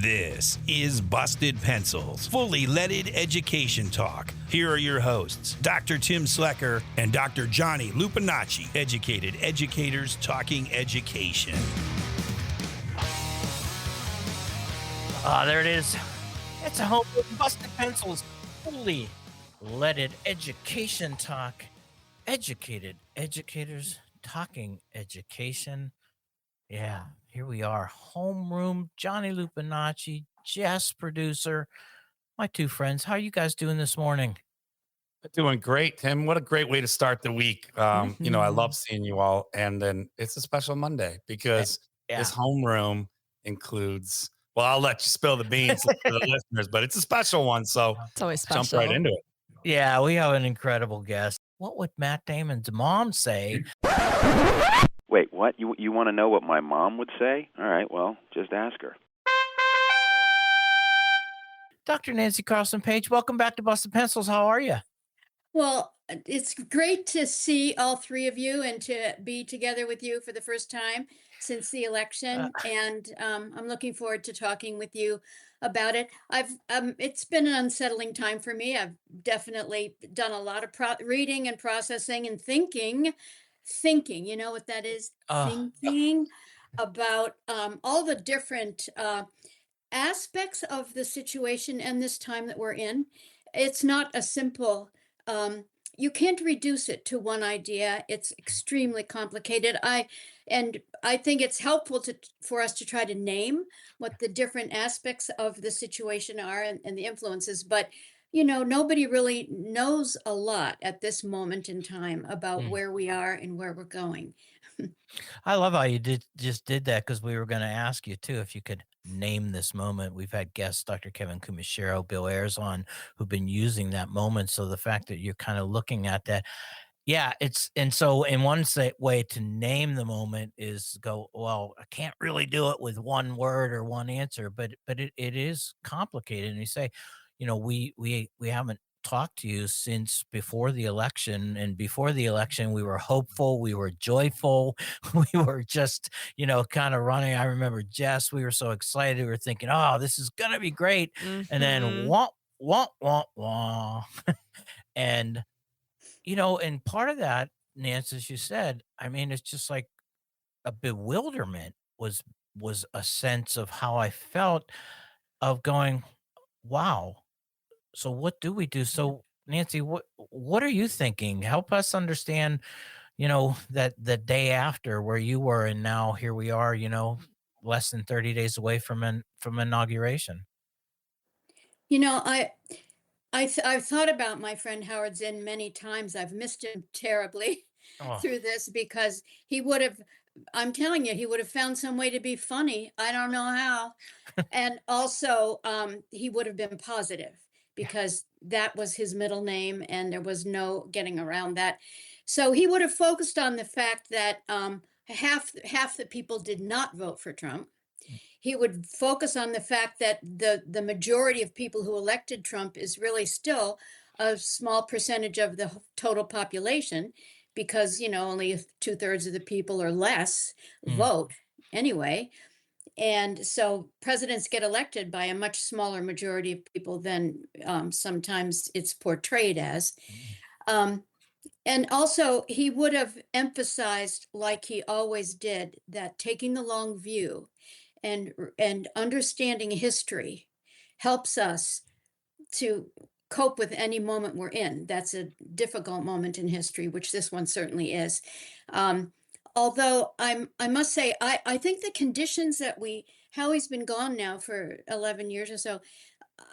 This is Busted Pencils, fully leaded education talk. Here are your hosts, Dr. Tim Slecker and Dr. Johnny Lupinacci, educated educators talking education. There it is. It's a home with Busted Pencils, fully leaded education talk. Educated educators talking education. Yeah, here we are. Homeroom, Johnny Lupinacci, Jess, producer, my two friends. How are you guys doing this morning? Doing great, Tim. What a great way to start the week. I love seeing you all. And then it's a special Monday because Yeah. this homeroom includes, well, I'll let you spill the beans for the listeners, but it's a special one. So It's always jump special. right into it. Yeah, we have an incredible guest. What would Matt Damon's mom say? Wait, what? You want to know what my mom would say? All right, well, just ask her. Dr. Nancy Carlson Page, welcome back to Busted Pencils. How are you? Well, it's great to see all three of you and to be together with you for the first time since the election. And I'm looking forward to talking with you about it. It's been an unsettling time for me. I've definitely done a lot of reading and processing and thinking. You know what that is? Thinking about all the different aspects of the situation and this time that we're in. It's not a simple, you can't reduce it to one idea. It's extremely complicated. I think it's helpful for us to try to name what the different aspects of the situation are and the influences. But nobody really knows a lot at this moment in time about where we are and where we're going. I love how you just did that because we were going to ask you too if you could name this moment. We've had guests, Dr. Kevin Kumashiro, Bill Ayers on, who've been using that moment. So the fact that you're kind of looking at that, yeah, so in one way to name the moment is go, well, I can't really do it with one word or one answer, but it is complicated. And you say, we haven't talked to you since before the election, and before the election we were hopeful, we were joyful, we were just kind of running. I remember Jess, we were so excited, we were thinking, oh, this is gonna be great. And then wah wah wah wah. And and part of that, Nancy, as you said, I mean, it's just like a bewilderment was a sense of how I felt, of going, wow, so what do we do? So Nancy, what are you thinking? Help us understand, that the day after where you were and now here we are, less than 30 days away from inauguration. I've thought about my friend Howard Zinn many times. I've missed him terribly Oh, through this because I'm telling you, he would have found some way to be funny. I don't know how. And also, he would have been positive because that was his middle name and there was no getting around that. So he would have focused on the fact that half the people did not vote for Trump. He would focus on the fact that the majority of people who elected Trump is really still a small percentage of the total population because, only 2/3 of the people or less vote anyway. And so presidents get elected by a much smaller majority of people than sometimes it's portrayed as. Um, and also, he would have emphasized, like he always did, that taking the long view and understanding history helps us to cope with any moment we're in. That's a difficult moment in history, which this one certainly is. Although I must say, I think the conditions that Howie's been gone now for 11 years or so.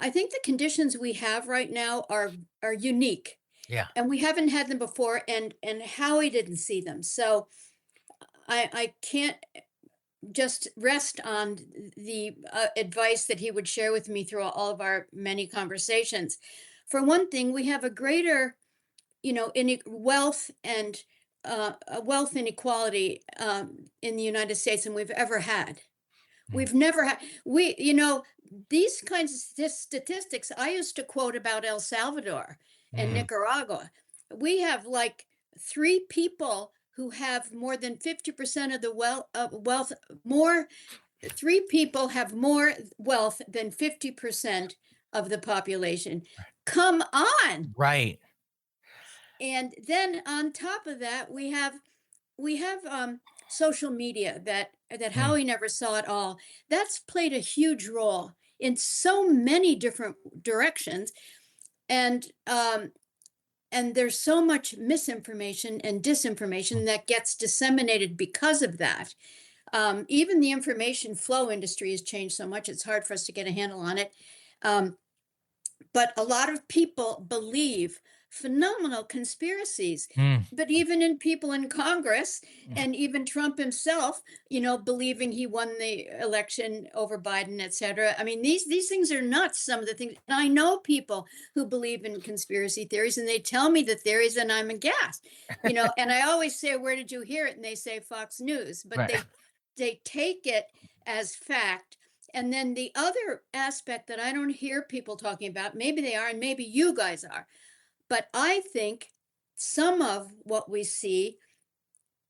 I think the conditions we have right now are unique, yeah. and we haven't had them before, and Howie didn't see them. So I can't just rest on the advice that he would share with me through all of our many conversations. For one thing, we have a greater, wealth and a wealth inequality in the United States than we've ever had. We've never had these kinds of statistics I used to quote about El Salvador and Nicaragua. We have like three people who have more than 50% of the wealth more three people have more wealth than 50% of the population. Come on. Right. And then on top of that, we have social media that Mm. Howie never saw at all. That's played a huge role in so many different directions, and there's so much misinformation and disinformation that gets disseminated because of that. Even the information flow industry has changed so much; it's hard for us to get a handle on it. But a lot of people believe phenomenal conspiracies. Mm. But even in people in Congress, and even Trump himself, believing he won the election over Biden, et cetera. I mean, these things are nuts. Some of the things, and I know people who believe in conspiracy theories, and they tell me the theories, and I'm aghast. And I always say, "Where did you hear it?" And they say Fox News, but Right. they take it as fact. And then the other aspect that I don't hear people talking about, maybe they are, and maybe you guys are, but I think some of what we see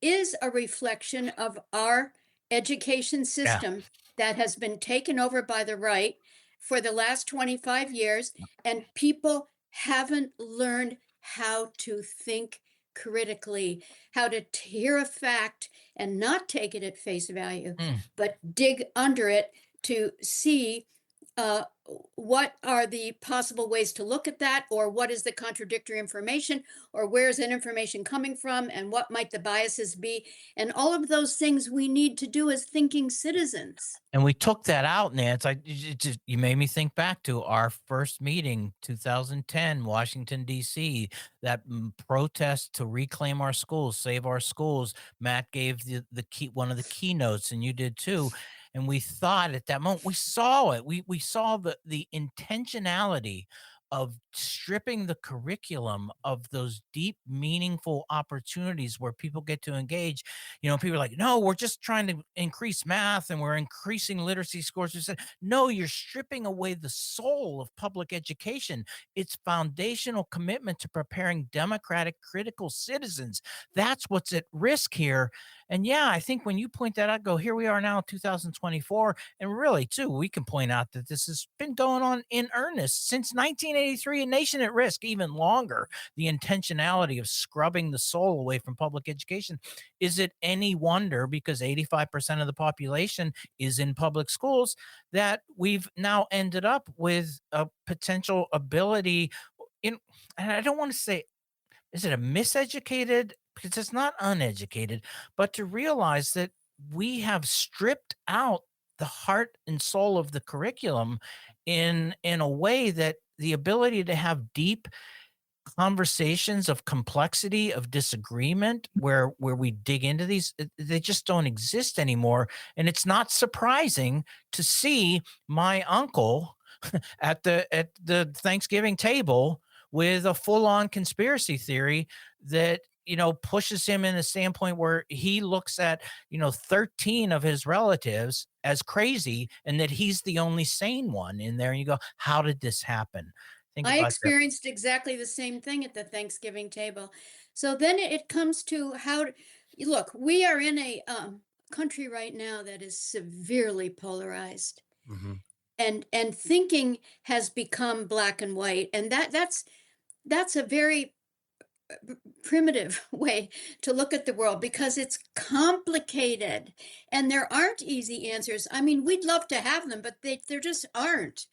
is a reflection of our education system that has been taken over by the right for the last 25 years, and people haven't learned how to think critically, how to hear a fact and not take it at face value, Mm. but dig under it to see uh, what are the possible ways to look at that, or what is the contradictory information, or where is that information coming from, and what might the biases be, and all of those things we need to do as thinking citizens. And we took that out, Nance. You made me think back to our first meeting, 2010, Washington, D.C., that protest to reclaim our schools, save our schools. Matt gave the key, one of the keynotes, and you did too. And we thought at that moment, we saw it. We saw the intentionality of stripping the curriculum of those deep, meaningful opportunities where people get to engage. People are like, no, we're just trying to increase math and we're increasing literacy scores. We said, no, you're stripping away the soul of public education, its foundational commitment to preparing democratic, critical citizens. That's what's at risk here. And yeah, I think when you point that out, go, here we are now in 2024. And really, too, we can point out that this has been going on in earnest since 1983, a nation at risk, even longer. The intentionality of scrubbing the soul away from public education. Is it any wonder, because 85% of the population is in public schools, that we've now ended up with a potential ability and I don't want to say, is it a miseducated? Because it's not uneducated, but to realize that we have stripped out the heart and soul of the curriculum in a way that the ability to have deep conversations of complexity, of disagreement, where we dig into these, they just don't exist anymore. And it's not surprising to see my uncle at the Thanksgiving table with a full-on conspiracy theory that pushes him in a standpoint where he looks at 13 of his relatives as crazy, and that he's the only sane one in there. And you go, how did this happen? Think I about that. experienced exactly the same thing at the Thanksgiving table. So then it comes to look, we are in a country right now that is severely polarized, Mhm. and thinking has become black and white, and that's a very primitive way to look at the world, because it's complicated and there aren't easy answers. I mean, we'd love to have them, but there just aren't.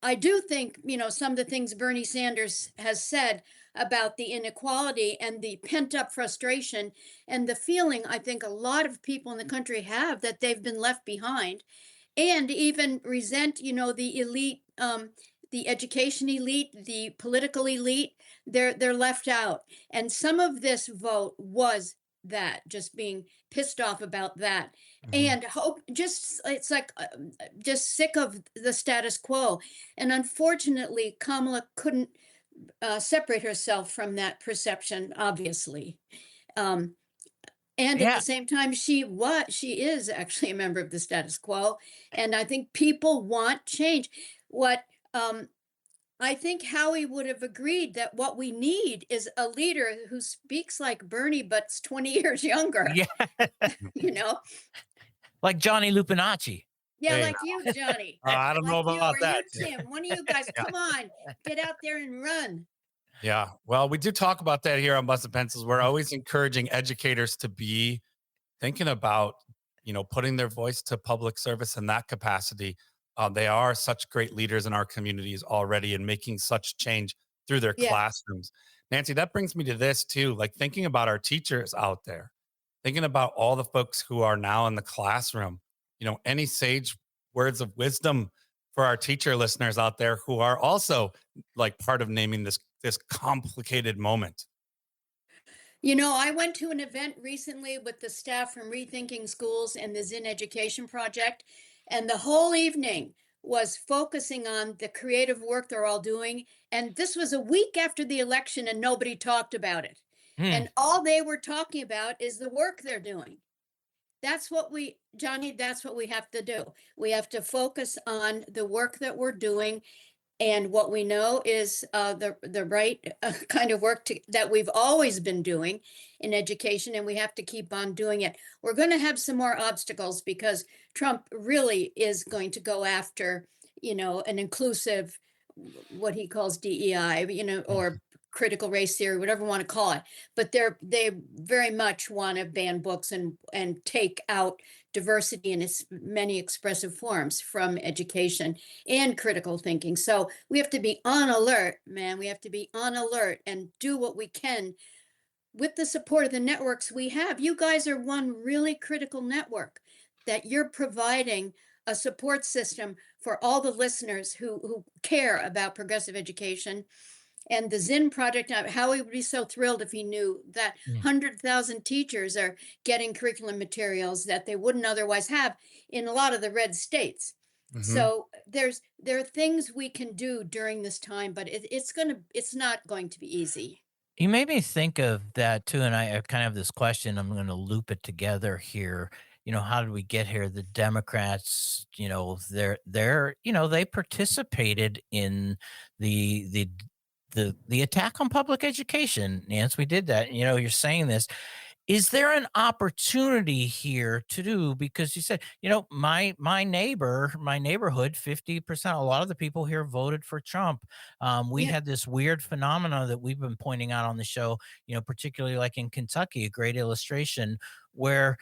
I do think, some of the things Bernie Sanders has said about the inequality and the pent up frustration and the feeling I think a lot of people in the country have that they've been left behind, and even resent, the elite, the education elite, the political elite. They're left out. And some of this vote was that, just being pissed off about that, Mhm. and hope, just it's like just sick of the status quo. And unfortunately, Kamala couldn't separate herself from that perception, obviously. Um, and at Yeah. the same time, she is actually a member of the status quo, and I think people want change. What I think Howie would have agreed that what we need is a leader who speaks like Bernie, but's 20 years younger. Yeah. You know, like Johnny Lupinacci. Yeah, Hey, like you, Johnny. I don't know Like you, about or that. you, Tim. One of you guys, come on, get out there and run. Yeah. Well, we do talk about that here on Busted Pencils. We're always encouraging educators to be thinking about, putting their voice to public service in that capacity. They are such great leaders in our communities already and making such change through their Yeah. classrooms. Nancy, that brings me to this too, like thinking about our teachers out there, thinking about all the folks who are now in the classroom, any sage words of wisdom for our teacher listeners out there who are also like part of naming this complicated moment. I went to an event recently with the staff from Rethinking Schools and the Zinn Education Project, and the whole evening was focusing on the creative work they're all doing. And this was a week after the election, and nobody talked about it. And all they were talking about is the work they're doing. Johnny, that's what we have to do. We have to focus on the work that we're doing. And what we know is the right kind of work that we've always been doing in education, and we have to keep on doing it. We're going to have some more obstacles because Trump really is going to go after, an inclusive, what he calls DEI, or critical race theory, whatever you want to call it. But they very much want to ban books and take out diversity in its many expressive forms from education and critical thinking. So we have to be on alert, man. We have to be on alert and do what we can with the support of the networks we have. You guys are one really critical network that you're providing a support system for all the listeners who care about progressive education. And the Zinn Project, Howie would be so thrilled if he knew that 100,000 teachers are getting curriculum materials that they wouldn't otherwise have in a lot of the red states. So there are things we can do during this time, but it's not going to be easy. You made me think of that too, and I kind of have this question. I'm going to loop it together here. How did we get here? The Democrats, they participated in the attack on public education. Nance, we did that. You're saying this. Is there an opportunity here to do, because you said, my neighborhood, 50%, a lot of the people here voted for Trump. We Yeah. had this weird phenomena that we've been pointing out on the show, particularly like in Kentucky, a great illustration where,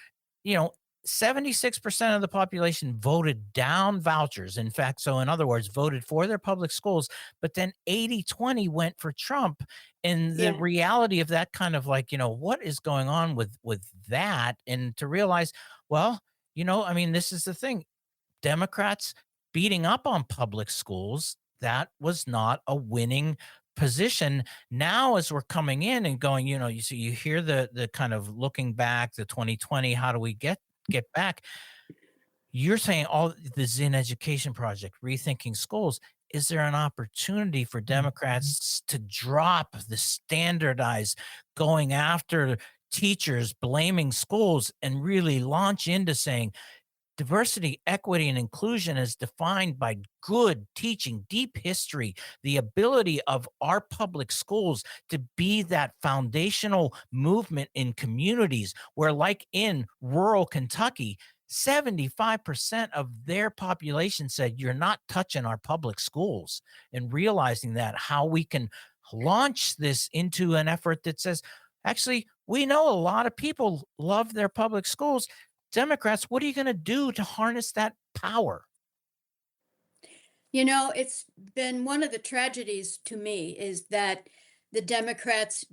76% of the population voted down vouchers. In fact, so in other words, voted for their public schools, but then 80-20 went for Trump. And the Yeah. reality of that kind of like, what is going on with that? And to realize, well, this is the thing. Democrats beating up on public schools, that was not a winning position. Now, as we're coming in and going, you hear the kind of looking back, the 2020, how do we get back? You're saying all the Zinn Education Project, Rethinking Schools. Is there an opportunity for Democrats to drop the standardized, going after teachers, blaming schools, and really launch into saying diversity, equity, and inclusion is defined by good teaching, deep history, the ability of our public schools to be that foundational movement in communities where, like in rural Kentucky, 75% of their population said, you're not touching our public schools, and realizing that, how we can launch this into an effort that says, actually, we know a lot of people love their public schools. Democrats, what are you going to do to harness that power? It's been one of the tragedies to me is that the Democrats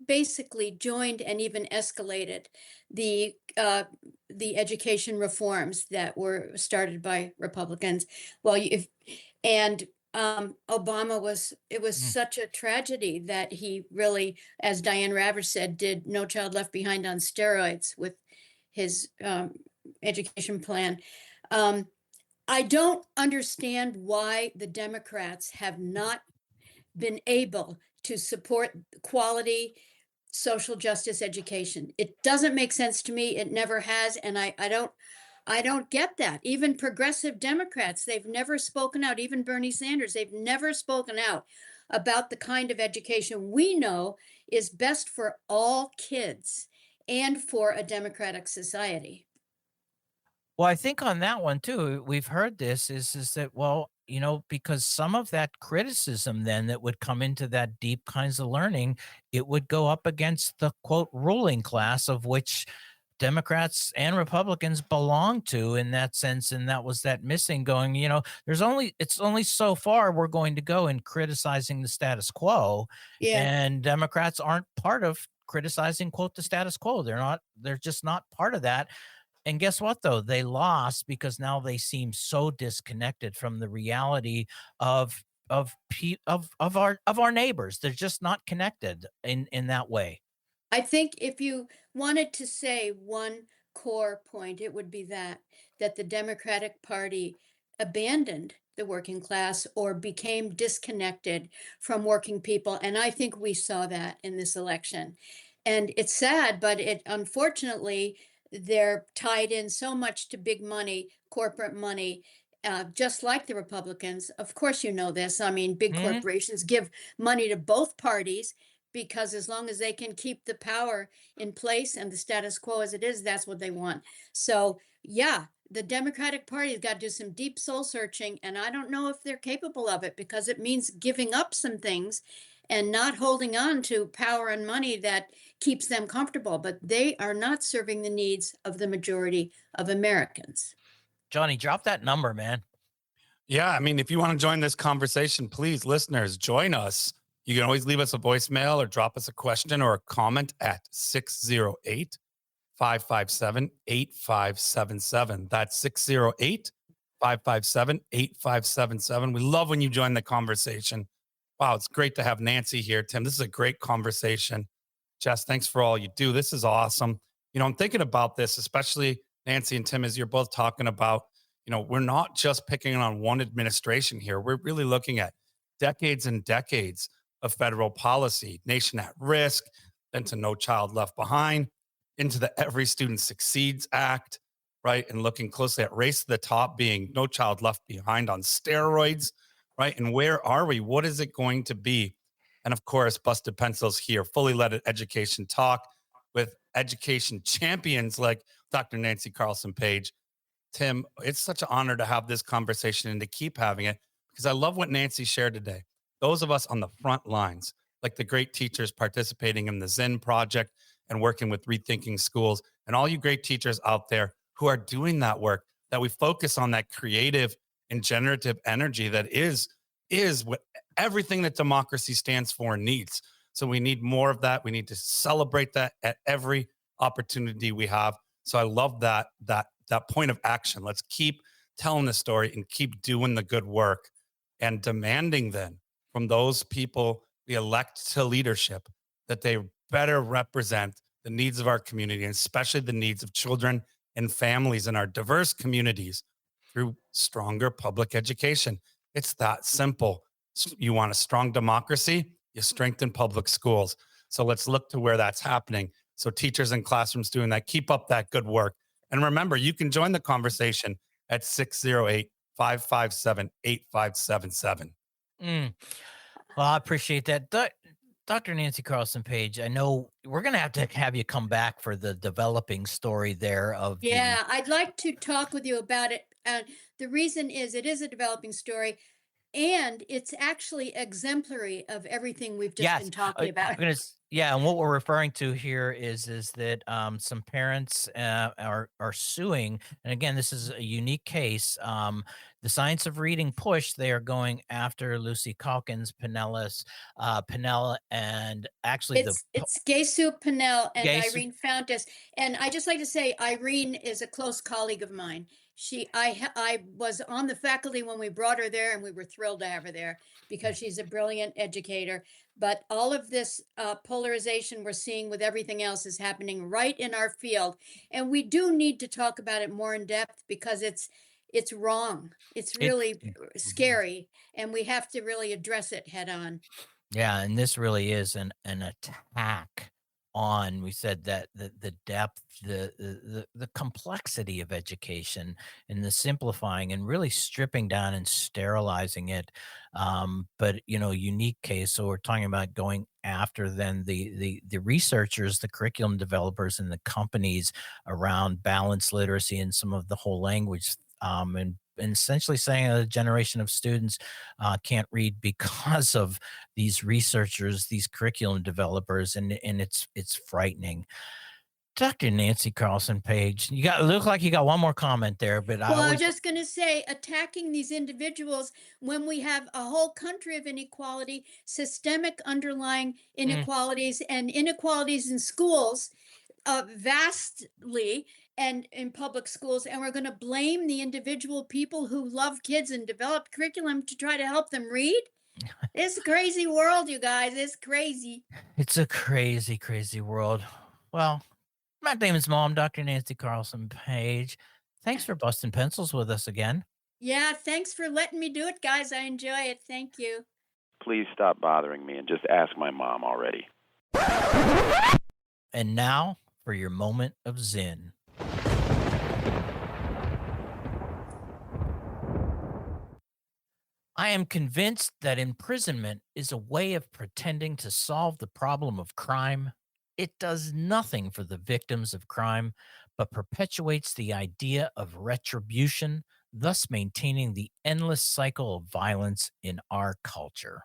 basically joined and even escalated the education reforms that were started by Republicans. Well, Obama it was such a tragedy that he really, as Diane Ravitch said, did No Child Left Behind on steroids with his education plan. I don't understand why the Democrats have not been able to support quality social justice education. It doesn't make sense to me. It never has, and I don't get that. Even progressive Democrats, they've never spoken out. Even Bernie Sanders, they've never spoken out about the kind of education we know is best for all kids and for a democratic society. Well, I think on that one too, we've heard this is that, well, because some of that criticism then that would come into that deep kinds of learning, it would go up against the quote ruling class of which Democrats and Republicans belong to in that sense. And that was that missing going, it's only so far we're going to go in criticizing the status quo. Yeah. And Democrats aren't part of criticizing quote the status quo. They're just not part of that. And guess what though? They lost because now they seem so disconnected from the reality of of our neighbors. They're just not connected in that way. I think if you wanted to say one core point, it would be that the Democratic Party abandoned the working class or became disconnected from working people. And I think we saw that in this election. And it's sad, but it unfortunately they're tied in so much to big money, corporate money. Just like the Republicans, of course, you know this. I mean, big Mhm. corporations give money to both parties because as long as they can keep the power in place and the status quo as it is, that's what they want. So, yeah, the Democratic Party's got to do some deep soul searching, and I don't know if they're capable of it because it means giving up some things and not holding on to power and money that keeps them comfortable. But they are not serving the needs of the majority of Americans. Johnny, drop that number, man. Yeah, I mean, if you want to join this conversation, please, listeners, join us. You can always leave us a voicemail or drop us a question or a comment at 608 557 8577. That's 608 557 8577. We love when you join the conversation. Wow, it's great to have Nancy here, Tim. This is a great conversation. Jess, thanks for all you do. This is awesome. I'm thinking about this, especially Nancy and Tim, as you're both talking about, we're not just picking on one administration here. We're really looking at decades and decades of federal policy, Nation at Risk, then to No Child Left Behind, into the Every Student Succeeds Act, right? And looking closely at Race to the Top being No Child Left Behind on steroids, right? And where are we? What is it going to be? And of course, Busted Pencils here, fully led education talk with education champions like Dr. Nancy Carlson Page. Tim, it's such an honor to have this conversation and to keep having it because I love what Nancy shared today. Those of us on the front lines, like the great teachers participating in the Zen project and working with Rethinking Schools, and all you great teachers out there who are doing that work, that we focus on that creative and generative energy that is what everything that democracy stands for and needs. So we need more of that. We need to celebrate that at every opportunity we have. So I love that point of action. Let's keep telling the story and keep doing the good work and demanding then from those people we elect to leadership that they better represent the needs of our community, and especially the needs of children and families in our diverse communities through stronger public education. It's that simple. You want a strong democracy, you strengthen public schools. So let's look to where that's happening. So teachers and classrooms doing that, keep up that good work. And remember, you can join the conversation at 608 557 8577. Mm. Well, I appreciate that. Dr. Nancy Carlson Page, I know we're going to have you come back for the developing story there of the. Yeah, I'd like to talk with you about it. The reason is it is a developing story and it's actually exemplary of everything we've just Yes, been talking about. yeah, and what we're referring to here is that some parents are suing, and again, this is a unique case. The Science of Reading push, they are going after Lucy Calkins, Pinella, and actually It's Gay Soup Pinnell and Gay Su- Irene Fountas. And I just like to say Irene is a close colleague of mine. I was on the faculty when we brought her there, and we were thrilled to have her there because she's a brilliant educator. But all of this polarization we're seeing with everything else is happening right in our field, and we do need to talk about it more in depth because it's wrong. It's it, really scary, and we have to really address it head on. yeah, and this really is an attack on. We said that the depth, the complexity of education, and the simplifying and really stripping down and sterilizing it. But unique case. So we're talking about going after then the researchers, the curriculum developers, and the companies around balanced literacy and some of the whole language. And essentially saying a generation of students can't read because of these researchers, these curriculum developers, and it's frightening. Dr. Nancy Carlson Page, look like you got one more comment there, but Well, I'm just going to say attacking these individuals when we have a whole country of inequality, systemic underlying inequalities and inequalities in schools vastly and in public schools. And we're going to blame the individual people who love kids and develop curriculum to try to help them read. It's a crazy world, you guys. It's crazy. It's a crazy, crazy world. Well, Matt Damon's mom, Dr. Nancy Carlson Page, thanks for busting pencils with us again. Yeah, thanks for letting me do it, guys. I enjoy it. Thank you. Please stop bothering me and just ask my mom already. And now for your moment of Zen. I am convinced that imprisonment is a way of pretending to solve the problem of crime. It does nothing for the victims of crime, but perpetuates the idea of retribution, thus maintaining the endless cycle of violence in our culture.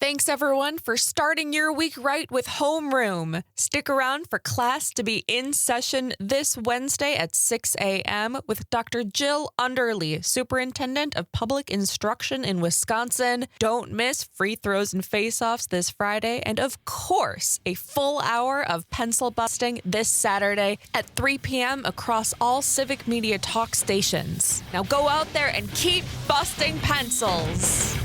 Thanks, everyone, for starting your week right with Homeroom. Stick around for class to be in session this Wednesday at 6 a.m. with Dr. Jill Underly, Superintendent of Public Instruction in Wisconsin. Don't miss free throws and face-offs this Friday, and of course, a full hour of pencil busting this Saturday at 3 p.m. across all Civic Media Talk stations. Now go out there and keep busting pencils.